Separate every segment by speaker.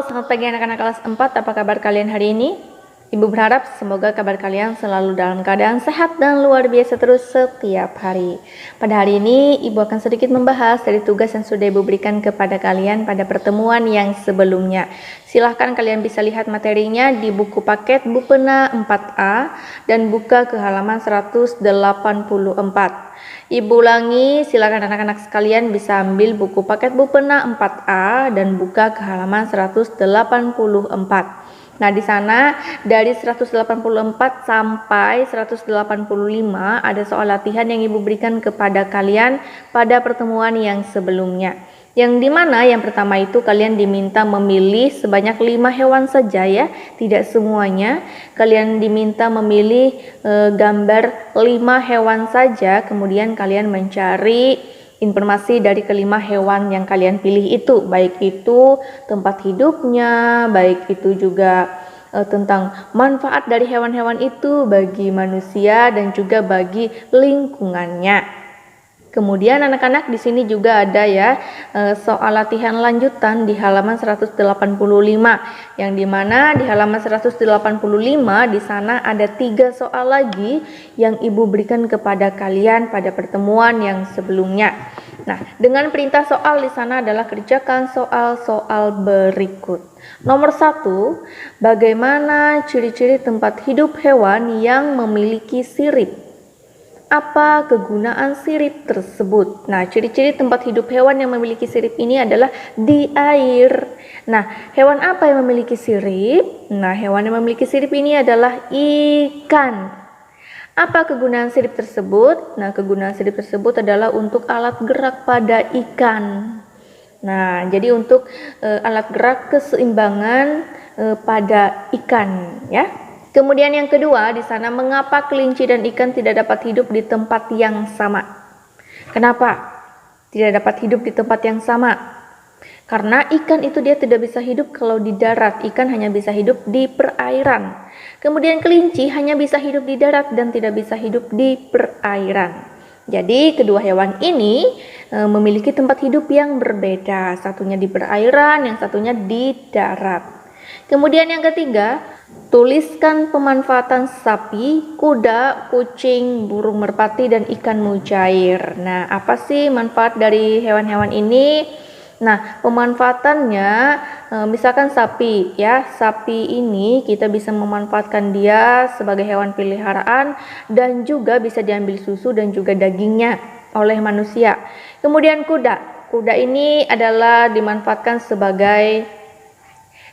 Speaker 1: Halo, selamat pagi anak-anak kelas 4. Apa kabar kalian hari ini? Ibu berharap semoga kabar kalian selalu dalam keadaan sehat dan luar biasa terus setiap hari. Pada hari ini, Ibu akan sedikit membahas dari tugas yang sudah Ibu berikan kepada kalian pada pertemuan yang sebelumnya. Silahkan kalian bisa lihat materinya di buku paket Bupena 4A dan buka ke halaman 184. Ibu ulangi, silakan anak-anak sekalian bisa ambil buku paket Bupena 4A dan buka ke halaman 184. Nah, di sana dari 184 sampai 185 ada soal latihan yang Ibu berikan kepada kalian pada pertemuan yang sebelumnya. Yang dimana yang pertama itu kalian diminta memilih sebanyak 5 hewan saja ya, tidak semuanya. Kalian diminta memilih gambar 5 hewan saja, kemudian kalian mencari informasi dari kelima hewan yang kalian pilih itu, baik itu tempat hidupnya, baik itu juga tentang manfaat dari hewan-hewan itu bagi manusia dan juga bagi lingkungannya. Kemudian anak-anak di sini juga ada ya soal latihan lanjutan di halaman 185, yang dimana di halaman 185 di sana ada 3 soal lagi yang Ibu berikan kepada kalian pada pertemuan yang sebelumnya. Nah, dengan perintah soal di sana adalah kerjakan soal-soal berikut. Nomor 1, bagaimana ciri-ciri tempat hidup hewan yang memiliki sirip? Apa kegunaan sirip tersebut? Nah, ciri-ciri tempat hidup hewan yang memiliki sirip ini adalah di air. Nah, hewan apa yang memiliki sirip? Nah, hewan yang memiliki sirip ini adalah ikan. Apa kegunaan sirip tersebut? Nah, kegunaan sirip tersebut adalah untuk alat gerak pada ikan. Nah, jadi untuk alat gerak keseimbangan pada ikan, ya. Kemudian yang kedua, di sana mengapa kelinci dan ikan tidak dapat hidup di tempat yang sama? Kenapa tidak dapat hidup di tempat yang sama? Karena ikan itu dia tidak bisa hidup kalau di darat, ikan hanya bisa hidup di perairan. Kemudian kelinci hanya bisa hidup di darat dan tidak bisa hidup di perairan. Jadi kedua hewan ini memiliki tempat hidup yang berbeda, satunya di perairan, yang satunya di darat. Kemudian yang ketiga, tuliskan pemanfaatan sapi, kuda, kucing, burung merpati, dan ikan mujair. Nah, apa sih manfaat dari hewan-hewan ini? Nah, pemanfaatannya misalkan sapi ya. Sapi ini kita bisa memanfaatkan dia sebagai hewan peliharaan dan juga bisa diambil susu dan juga dagingnya oleh manusia. Kemudian kuda. Kuda ini adalah dimanfaatkan sebagai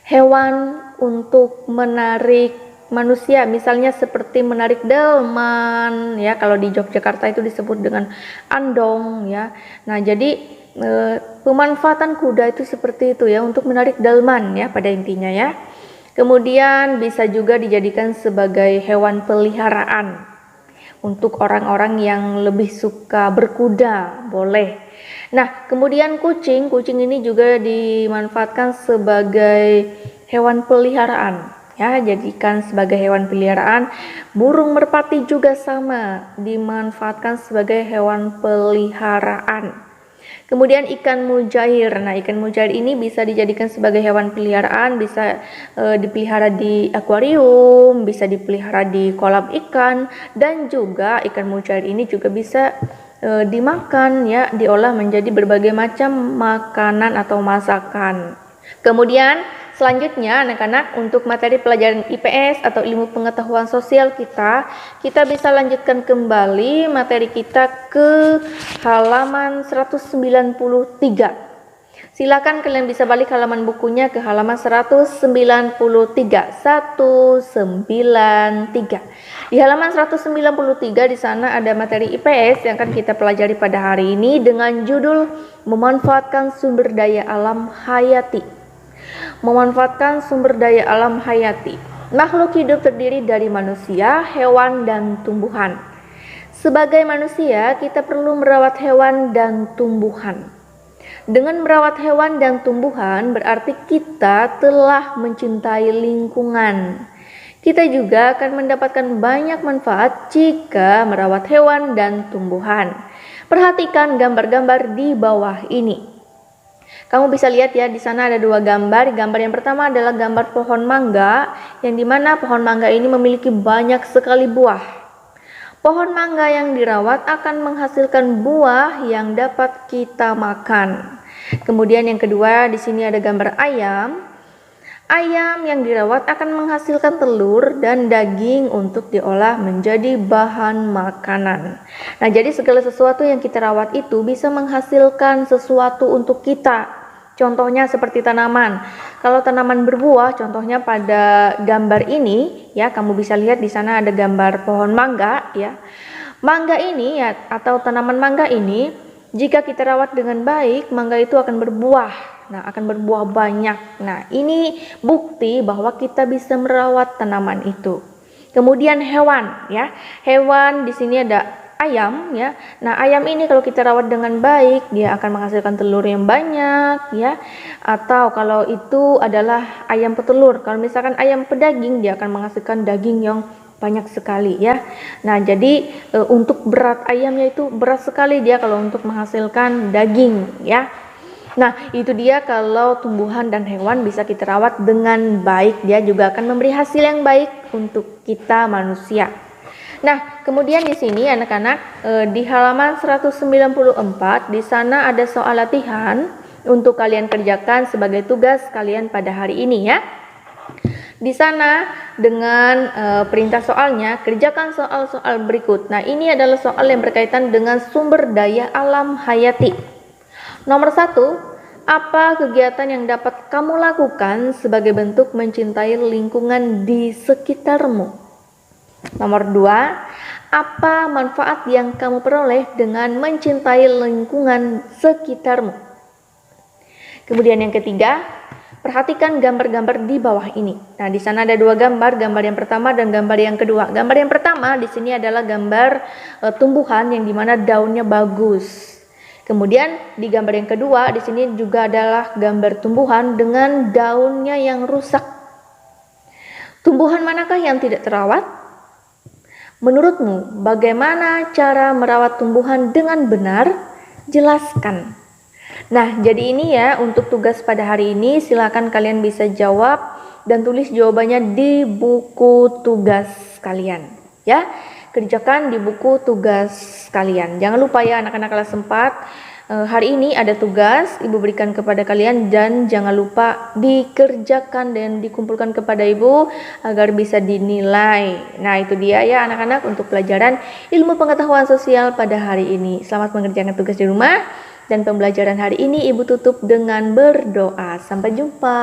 Speaker 1: hewan untuk menarik manusia, misalnya seperti menarik delman ya, kalau di Yogyakarta itu disebut dengan andong ya. Nah, jadi pemanfaatan kuda itu seperti itu ya, untuk menarik delman ya pada intinya ya. Kemudian bisa juga dijadikan sebagai hewan peliharaan untuk orang-orang yang lebih suka berkuda, boleh. Nah, kemudian kucing ini juga dimanfaatkan sebagai hewan peliharaan ya, jadikan sebagai hewan peliharaan. Burung merpati juga sama, dimanfaatkan sebagai hewan peliharaan. Kemudian ikan mujair. Nah, ikan mujair ini bisa dijadikan sebagai hewan peliharaan, bisa dipelihara di akuarium, bisa dipelihara di kolam ikan, dan juga ikan mujair ini juga bisa dimakan ya, diolah menjadi berbagai macam makanan atau masakan. Kemudian selanjutnya anak-anak, untuk materi pelajaran IPS atau ilmu pengetahuan sosial kita bisa lanjutkan kembali materi kita ke halaman 193. Silakan kalian bisa balik halaman bukunya ke halaman 193. Di halaman 193 di sana ada materi IPS yang akan kita pelajari pada hari ini dengan judul memanfaatkan sumber daya alam hayati. Memanfaatkan sumber daya alam hayati. Makhluk hidup terdiri dari manusia, hewan, dan tumbuhan. Sebagai manusia, kita perlu merawat hewan dan tumbuhan. Dengan merawat hewan dan tumbuhan berarti kita telah mencintai lingkungan. Kita juga akan mendapatkan banyak manfaat jika merawat hewan dan tumbuhan. Perhatikan gambar-gambar di bawah ini. Kamu bisa lihat ya, di sana ada dua gambar. Gambar yang pertama adalah gambar pohon mangga, yang dimana pohon mangga ini memiliki banyak sekali buah. Pohon mangga yang dirawat akan menghasilkan buah yang dapat kita makan. Kemudian yang kedua, di sini ada gambar ayam. Ayam yang dirawat akan menghasilkan telur dan daging untuk diolah menjadi bahan makanan. Nah, jadi segala sesuatu yang kita rawat itu bisa menghasilkan sesuatu untuk kita. Contohnya seperti tanaman. Kalau tanaman berbuah, contohnya pada gambar ini, ya, kamu bisa lihat di sana ada gambar pohon mangga, ya. Mangga ini ya, atau tanaman mangga ini, jika kita rawat dengan baik, mangga itu akan berbuah. Nah, akan berbuah banyak. Nah, ini bukti bahwa kita bisa merawat tanaman itu. Kemudian hewan, ya. Hewan di sini ada ayam, ya. Nah, ayam ini kalau kita rawat dengan baik, dia akan menghasilkan telur yang banyak, ya. Atau kalau itu adalah ayam petelur, kalau misalkan ayam pedaging, dia akan menghasilkan daging yang banyak sekali, ya. Nah, jadi untuk berat ayamnya itu berat sekali dia kalau untuk menghasilkan daging, ya. Nah, itu dia kalau tumbuhan dan hewan bisa kita rawat dengan baik, dia juga akan memberi hasil yang baik untuk kita manusia. Nah, kemudian di sini anak-anak di halaman 194 di sana ada soal latihan untuk kalian kerjakan sebagai tugas kalian pada hari ini, ya. Di sana dengan perintah soalnya, kerjakan soal-soal berikut. Nah, ini adalah soal yang berkaitan dengan sumber daya alam hayati. Nomor 1, apa kegiatan yang dapat kamu lakukan sebagai bentuk mencintai lingkungan di sekitarmu? Nomor 2, apa manfaat yang kamu peroleh dengan mencintai lingkungan sekitarmu? Kemudian yang ketiga, perhatikan gambar-gambar di bawah ini. Nah, di sana ada dua gambar, gambar yang pertama dan gambar yang kedua. Gambar yang pertama di sini adalah gambar tumbuhan yang dimana daunnya bagus. Kemudian di gambar yang kedua di sini juga adalah gambar tumbuhan dengan daunnya yang rusak. Tumbuhan manakah yang tidak terawat? Menurutmu, bagaimana cara merawat tumbuhan dengan benar? Jelaskan. Nah, jadi ini ya untuk tugas pada hari ini, silakan kalian bisa jawab dan tulis jawabannya di buku tugas kalian, ya. Kerjakan di buku tugas kalian. Jangan lupa ya anak-anak kelas 4, hari ini ada tugas Ibu berikan kepada kalian dan jangan lupa dikerjakan dan dikumpulkan kepada Ibu agar bisa dinilai. Nah, itu dia ya anak-anak untuk pelajaran ilmu pengetahuan sosial pada hari ini. Selamat mengerjakan tugas di rumah dan pembelajaran hari ini Ibu tutup dengan berdoa. Sampai jumpa.